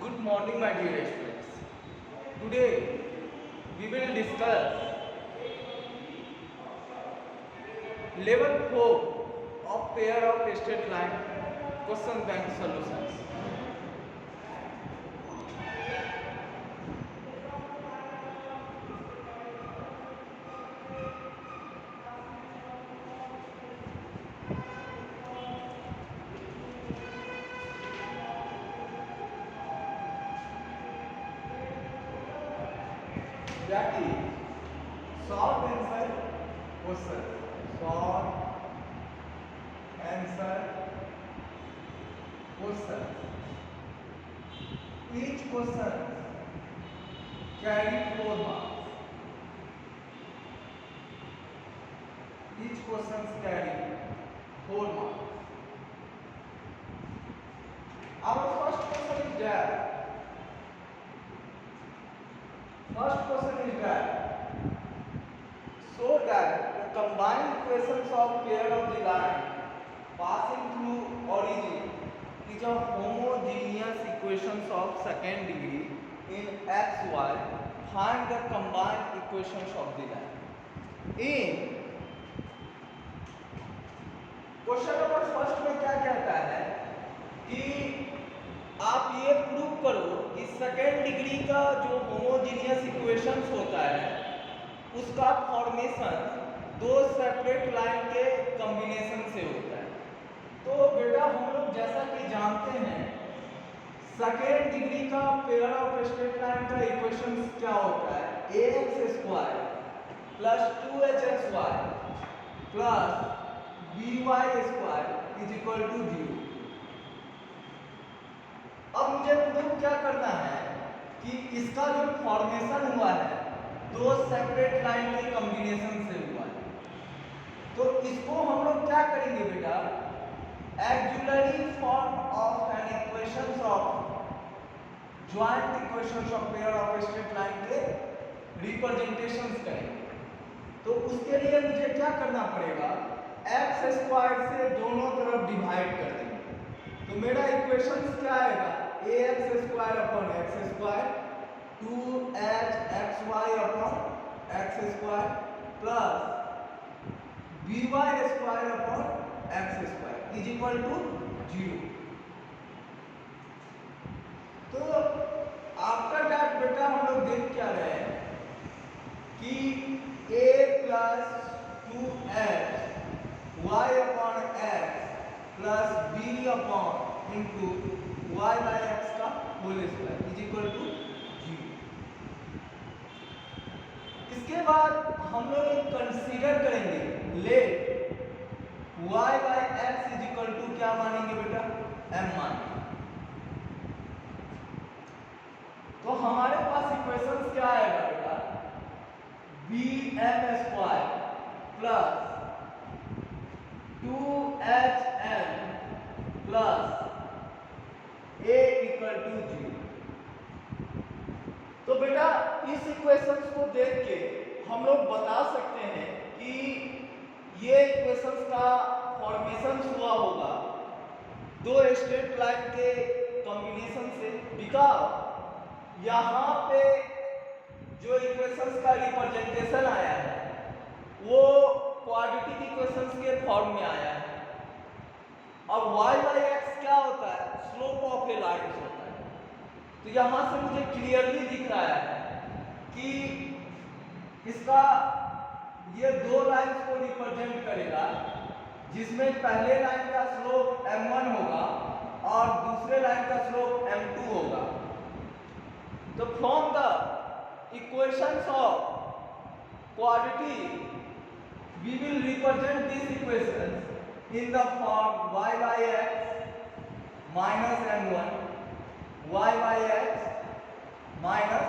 Good morning, my dear students. Today we will discuss level 4 of pair of straight line question bank solutions. That is short answer question. Short answer question. Each question carry 4 marks. Each question carry 4 marks. Our first question is that. First question is that so that the combined equations of pair of the line passing through origin is a homogeneous equations of second degree in xy. Find the combined equations of the line. In question number first में क्या कहता है कि आप ये prove करो कि second degree का जो होमोजीनियस इक्वेशंस होता है उसका फॉर्मेशन दो सेपरेट लाइन के कॉम्बिनेशन से होता है। तो बेटा हम लोग जैसा कि जानते हैं सेकेंड डिग्री का पेयर ऑफ स्ट्रेट लाइन का इक्वेशंस क्या होता है, ax square plus 2hxy plus by square is equal to 0। अब मुझे प्रूव क्या करना है कि इसका जो फॉर्मेशन हुआ है दो सेपरेट लाइन के कॉम्बिनेशन से हुआ है। तो इसको हम लोग क्या करेंगे बेटा, auxiliary form of an equations of joint equations of pair of straight line के रिप्रेजेंटेशंस करेंगे। तो उसके लिए मुझे क्या करना पड़ेगा, एक्स स्क्वायर से दोनों तरफ डिवाइड कर देंगे। तो मेरा इक्वेशन क्या आएगा, a x square upon x square 2hxy upon x square plus by square upon x square is equal to 0। तो आफ्टर दैट बेटा हम लोग देख क्या रहे हैं कि a plus 2h y upon x plus b upon into y by x का whole square is equal to 0। इसके बाद हम लोग एक कंसीडर करेंगे, let y by x is equal to क्या मानेंगे बेटा, m मानेंगे। तो हमारे पास इक्वेशंस क्या आएगा बेटा, bm square plus 2hm plus a equal to 0। तो बेटा इस इक्वेशंस को देख के हम लोग बता सकते हैं कि ये इक्वेशंस का फॉर्मेशन हुआ होगा दो स्ट्रेट लाइन के कॉम्बिनेशन से, बिकॉज यहाँ पे जो इक्वेशंस का रिप्रेजेंटेशन आया है वो क्वाड्रेटिक इक्वेशंस के फॉर्म में आया है। अब y बाई एक्स क्या होता है, स्लोप ऑफ ए लाइन होता है। तो यहां से मुझे क्लियरली दिख रहा है कि इसका ये दो लाइंस को रिप्रेजेंट करेगा, जिसमें पहले लाइन का स्लोप m1 होगा और दूसरे लाइन का स्लोप m2 होगा। तो from the equations of quadratic we will represent these equations in the form y by x minus m1 y by x minus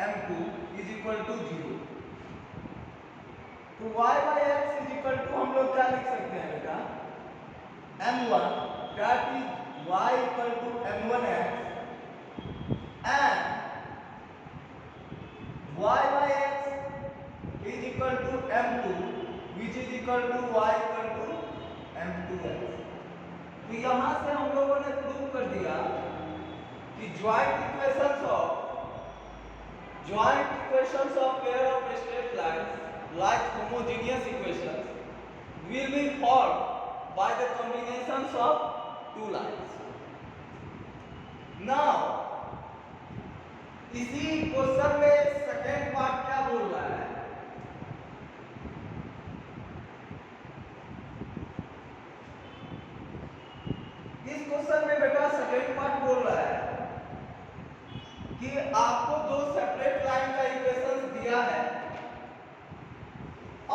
m2 is equal to 0। तो y by x is equal to हम लोग क्या लिख सकते हैं बेटा, m1 that is y equal to m1x and y by x is equal to m2 which is equal to y equal to m2x। तो यहां से हम लोगों ने प्रूव कर दिया कि joint equations of pair of straight lines like homogeneous equations will be formed by the combinations of two lines. Now इसी क्वेश्चन में सेकेंड पार्ट क्या बोल रहा है? इस क्वेश्चन में बेटा सेकेंड पार्ट बोल रहा है कि आपको दो सेपरेट लाइन का इक्वेशन दिया है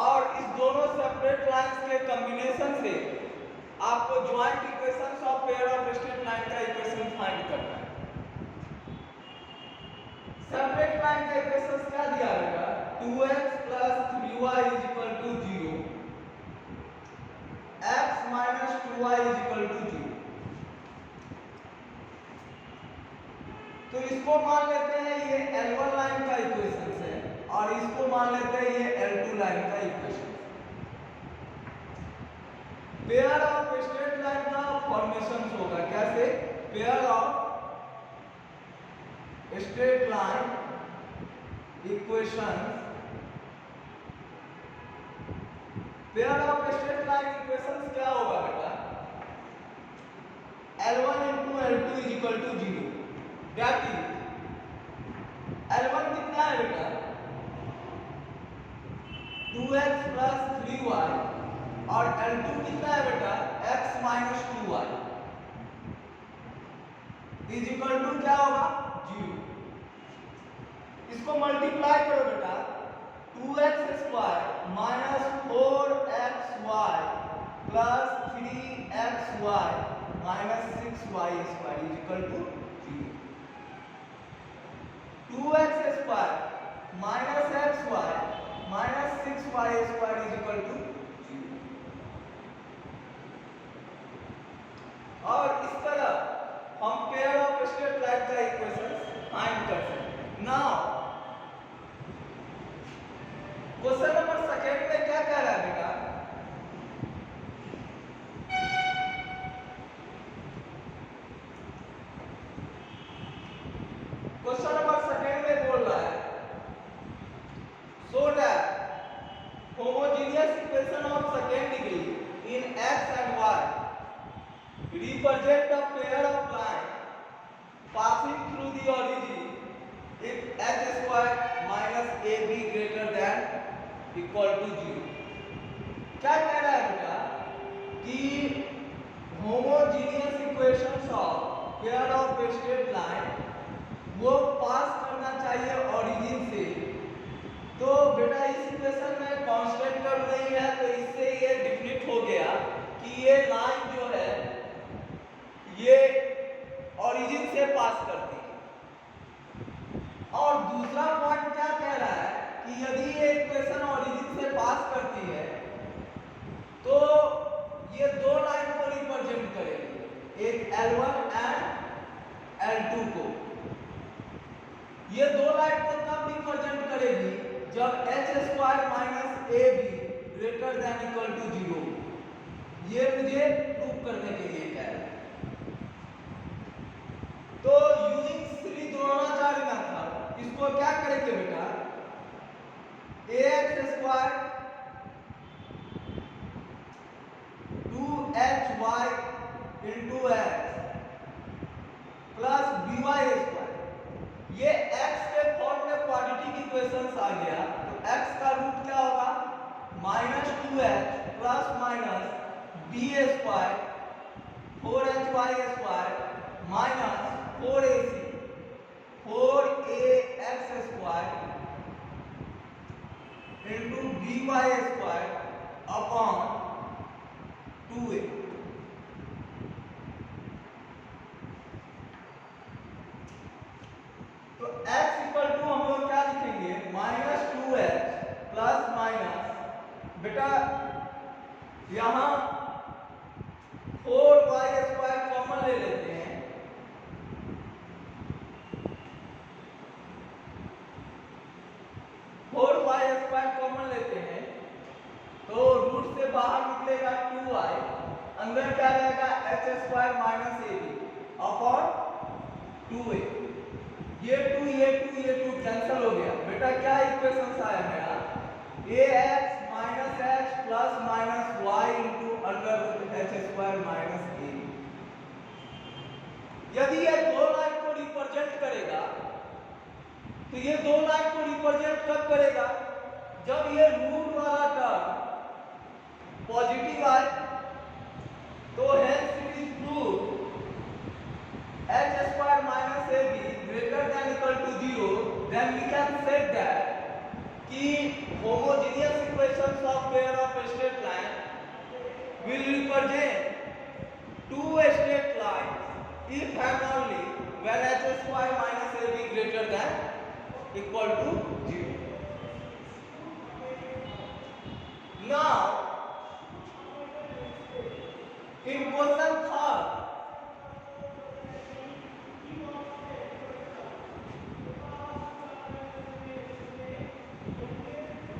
और इस दोनों सेपरेट लाइंस के कॉम्बिनेशन से आपको joint equations of pair of straight line का इक्वेशन फाइंड करना है। सेपरेट लाइन का इक्वेशन क्या दिया रहेगा? 2x plus 3y is equal to 0, x minus 2y is equal to 0। तो इसको मान लेते हैं ये L1 लाइन का इक्वेशन है और इसको मान लेते हैं ये L2 लाइन का equation. Pair of straight line का फॉर्मेशन होगा कैसे? Pair of straight line equation, pair of straight line equation क्या होगा बेटा? L1 into L2 is equal to 0। That is L1 कितना है बेटा? 2x plus 3y और L2 कितना है बेटा? x minus 2y is equal to क्या होगा? 0। इसको मल्टीप्लाई करो बेटा, 2x square minus 4xy plus 3xy minus 6y square is equal to 0। 2x square minus xy minus 6y square is equal to 0। और इस तरह हम पेयर ऑफ स्ट्रेट लाइन का इक्वेशन फाइंड कर सकते हैं। नाउ क्वेश्चन नंबर सेकेंड में क्या कह रहा है बेटा? क्वेश्चन नंबर सेकेंड में बोल रहा है so that homogeneous equation of second degree in x and y represent a pair of line passing through the origin if h square minus ab greater than equal to 0। क्या कह रहा है बेटा कि homogeneous equations of pair of straight line वो पास करना चाहिए origin से। तो बेटा इस इक्वेशन में कांस्टेंट टर्म नहीं है तो इससे ये डिफिनिट हो गया कि ये लाइन जो है ये ओरिजिन से पास करती है। और दूसरा पॉइंट क्या कह रहा है कि यदि ये इक्वेशन ओरिजिन से पास करती है तो ये दो लाइन को रिप्रेजेंट करेगी, एक L1 एंड L2 को। ये दो लाइन को तब रिप्रेजेंट करेगी जब h square minus ab greater than equal to 0। ये मुझे प्रूव करने के लिए कह रहा है। तो यूजिंग श्री द्रोणाचार्य मेथड इसको क्या करेंगे बेटा? ax square 2hy into x plus by square, ये x के फॉर्म में क्वाड्रेटिक इक्वेशंस आ गया तो x का रूट क्या होगा? Minus 2h plus minus b square 4hy square minus 4ac 4ax square into by square upon 2a। तो x equal to हम लोग क्या लिखेंगे? माइनस 2h प्लस माइनस बेटा यहां 4y स्क्वायर कॉमन ले लेते हैं, 4y स्क्वायर कॉमन लेते हैं तो रूट से बाहर निकलेगा 2y, अंदर क्या रहेगा? h square minus ab upon 2a, ये 2 कैंसिल हो गया बेटा। क्या इक्वेशन आया मेरा, ax minus h plus minus y into under root h square minus a. यदि ये दो लाइन को रिप्रेजेंट करेगा तो ये दो लाइन को रिप्रेजेंट कब करेगा, जब ये रूट वाला टर्म पॉजिटिव आए। तो hence it is proved h square minus ab greater than equal to 0, then we can say that कि homogeneous equations of pair of straight line will represent two straight lines if and only when h square minus ab greater than equal to 0. Now in question third,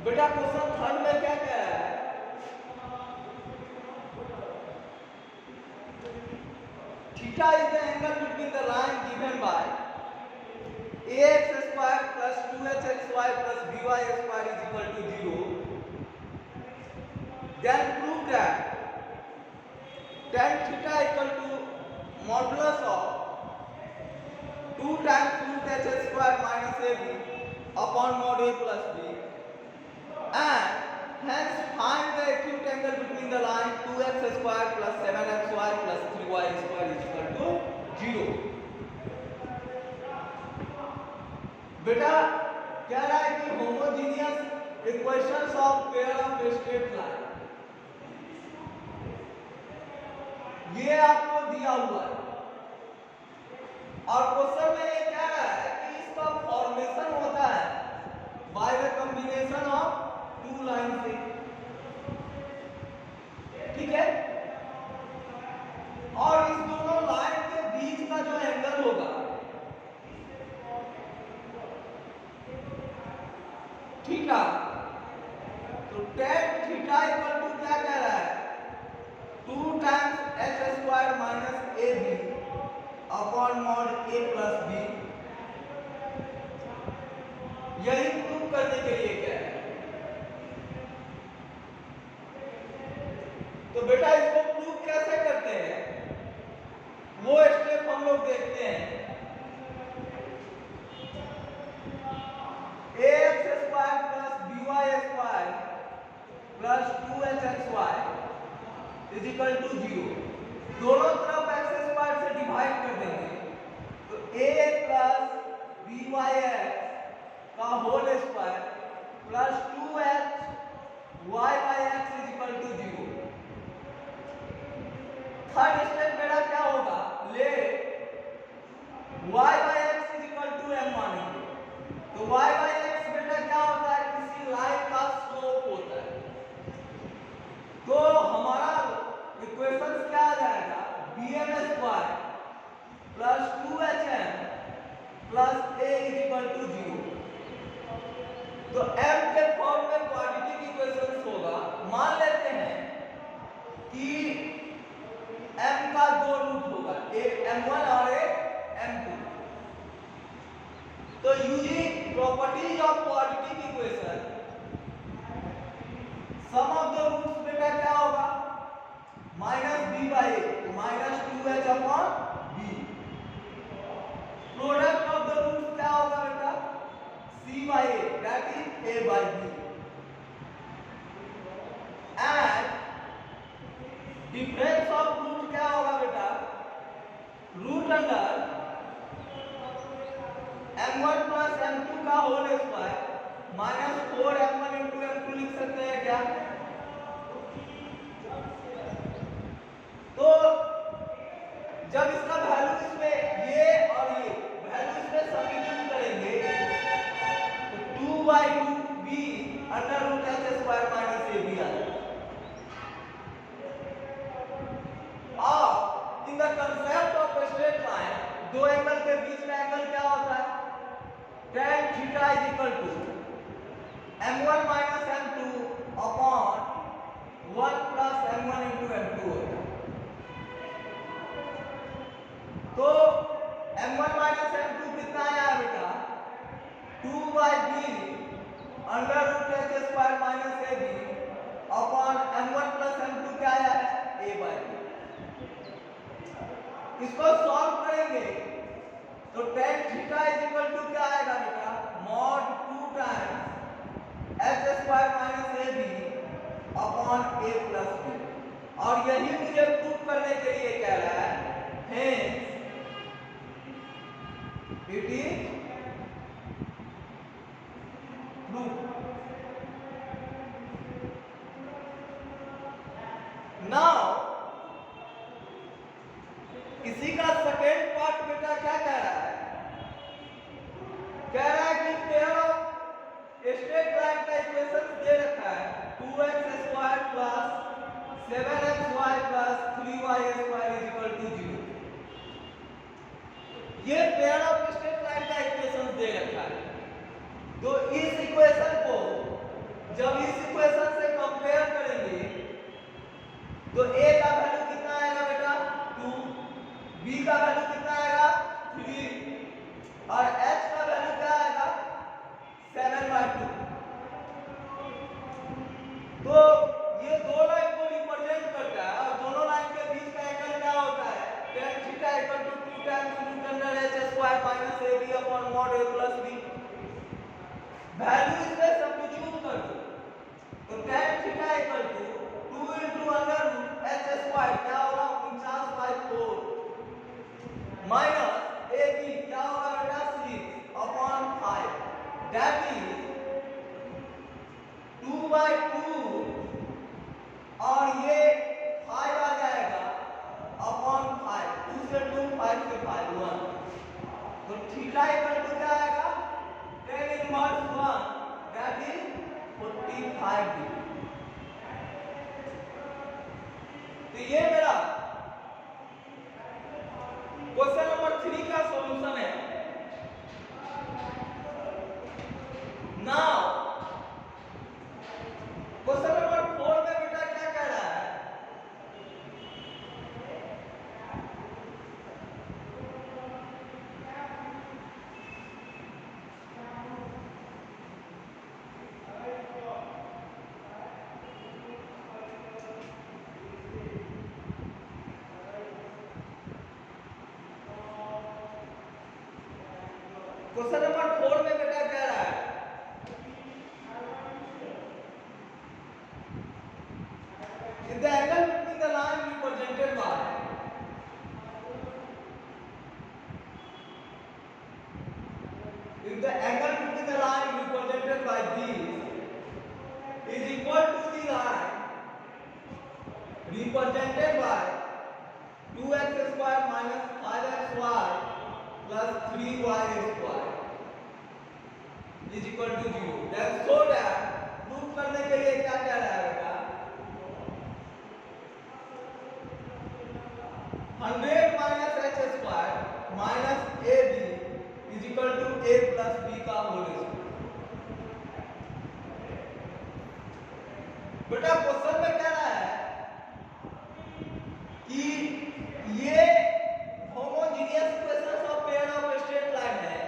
बेटा question third में क्या कह रहा है, theta is the angle between the line given by ax square plus 2hxy plus by square is equal to 0, then prove that tan theta equal to modulus of 2 times root h square minus ab upon mod a plus b, and hence find the acute angle between the line 2x square plus 7xy plus 3y square is equal to 0. बेटा कह रहा है कि homogeneous equations of pair of straight line ये आपको दिया हुआ है और क्वेश्चन में ये कह रहा है कि इसका फॉर्मेशन होता है by the combination of two line से, ठीक है। और इस दोनों लाइन के बीच का जो एंगल होगा, थीटा, तो tan थीटा इक्वल टू क्या कह रहा है, 2 times h square minus ab upon mod a plus b। यही प्रूव करने के लिए क्या है, तो बेटा इसको प्रूव कैसे करते हैं वो स्टेप हम लोग देखते हैं। ax square plus by square plus 2hxy is equal to 0, दोनों तरफ x स्क्वायर से डिवाइड कर देंगे तो a प्लस byx का whole square plus 2h y by x is equal to 0। Third step मेरा क्या होगा, let y by x is equal to m मानेंगे, तो y by x बेटा क्या होता है, किसी लाइन का स्लोप होता है। तो हमारा इक्वेशन क्या आ जाएगा, bm square plus 2hm plus a is equal to 0। तो m के फॉर्म में क्वाड्रेटिक इक्वेशन होगा। मान लेते हैं कि m का दो रूट होगा, एक m1 और एक m2। तो using properties of quadratic equation sum of the roots बेटा क्या होगा, माइनस b बाई a, तो minus 2h upon b। Product of the roots क्या होगा बेटा, c by a, that is a by b। And difference of root क्या होगा बेटा, root under m1 plus m2 का whole square minus 4m1 into m2 लिख सकते हैं क्या। तो जब इसका वैल्यू इसमें ये और ये वैल्यू इसमें सब्स्टिट्यूट करेंगे तो 2/2b under root h square minus ab आ जाएगा। और in the concept of straight line दो एंगल के बीच का एंगल क्या होता है, tan theta is equal to m1 minus m2 upon 1 plus m1 into m2 होता है। तो m1 माइनस m2 कितना आया है बेटा 2/b under root h square minus ab upon m1 plus m2 क्या आया है a/b। इसको सॉल्व करेंगे तो tan theta is equal to क्या आएगा बेटा mod 2 times h square minus ab upon a plus b। और यही मुझे प्रूव करने के लिए कह रहा है hence it is proof. Now इसी का सेकेंड पार्ट बेटा क्या कह रहा है, कह रहा है कि पेयर ऑफ स्ट्रेट लाइन का इक्वेशन दे रखा है 2x square plus 7xy plus 3y square is equal to 0। ये पेयर ऑफ स्ट्रेट लाइन का इक्वेशन दे रखा है। तो इस इक्वेशन को जब इस इक्वेशन से कंपेयर करेंगे तो a का वैल्यू कितना आएगा बेटा 2, b का वैल्यू कितना आएगा 3 और h का वैल्यू क्या आएगा 7/2। तो ये दो लाइन को रिप्रेजेंट करता है और दोनों लाइन के बीच का एंगल क्या होता है tan theta equal to 2 times root under h square minus ab upon mod a plus b। Value इसमें सब्स्टिट्यूट कर दो तो tan theta equal to 2 into under root h square क्या होगा 49/4 माइनस ab क्या होगा बेटा 6 अपॉन 5 दैट इज 2/2 और ये 5 आ जाएगा अपॉन 5 2 से 2 5 से 5 1। तो थीटा इक्वल टू क्या आएगा tan inverse 1 that is 45 degree. तो ये मेरा क्वेश्चन नंबर 3 का सॉल्यूशन है। नाउ क्वेश्चन नंबर 4 में बेटा क्या कह रहा है, क्वेश्चन नंबर 4 में बेटा कह रहा है if the angle between the line represented by if the angle between the line represented by this is equal to the line represented by 2x square minus 5xy plus 3y square is equal to 0 then so that prove करने के लिए क्या कह रहा है बेटा 100 minus h square minus ab is equal to a plus b का whole square. बेटा क्वेश्चन में कह रहा है कि ये homogeneous equations of pair of straight line है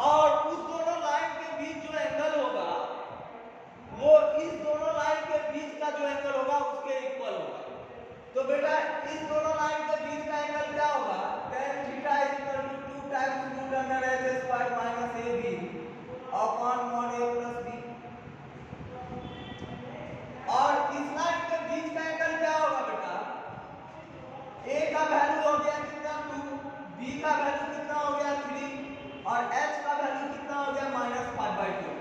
और उस दोनों लाइन के बीच जो एंगल होगा वो इस दोनों लाइन के बीच का जो एंगल होगा उसके इक्वल होगा। तो बेटा इस दोनों लाइन के बीच का एंगल क्या होगा tan theta is equal to 2 times root under h square minus ab upon mod a plus b। और इस लाइन के बीच का एंगल क्या होगा बेटा a का वैल्यू हो गया कितना 2, b का वैल्यू कितना हो गया 3 और h का वैल्यू कितना हो गया -5/2।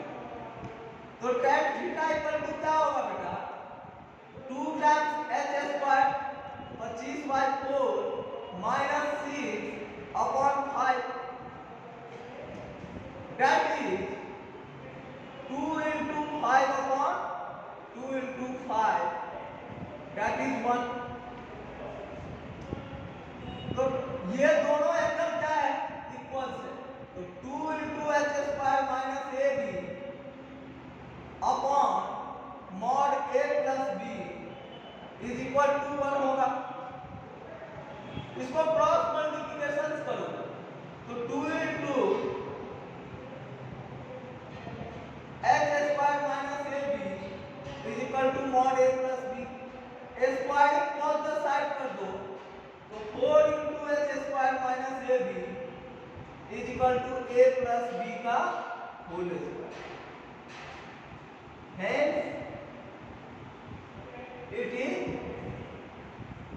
तो tan थीटा इक्वल टू क्या होगा बेटा 2 times h square 25/4 minus 6 upon 5 that is 2 into 5 upon 2 into 5 that is 1। तो ये दोनों एंगल क्या है इक्वल से तो 2 into h square minus ab upon mod a plus b is equal to 1 होगा। इसको क्रॉस मल्टीप्लिकेशन तो 2 into x square minus ab is equal to mod a plus b. Square cross the side कर दो तो 4 into h square minus ab is equal to a plus b का whole square. Hence it is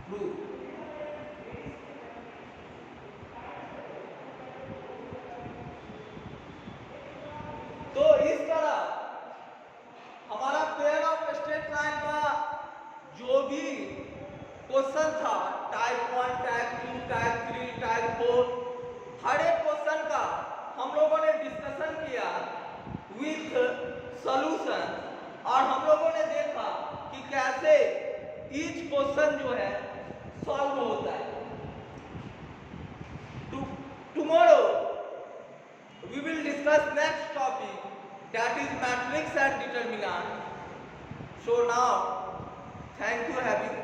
true. तो इस तरह हमारा pair of straight line का जो भी क्वेश्चन था, टाइप 1, टाइप 2, टाइप 3, टाइप 4, हर एक क्वेश्चन का हम लोगों ने डिस्कशन किया विथ सॉल्यूशन और हम लोगों ने देखा कि कैसे ईच क्वेश्चन जो है सॉल्व होता है. Tomorrow we will discuss next topic, that is matrix and determinant. So now thank you having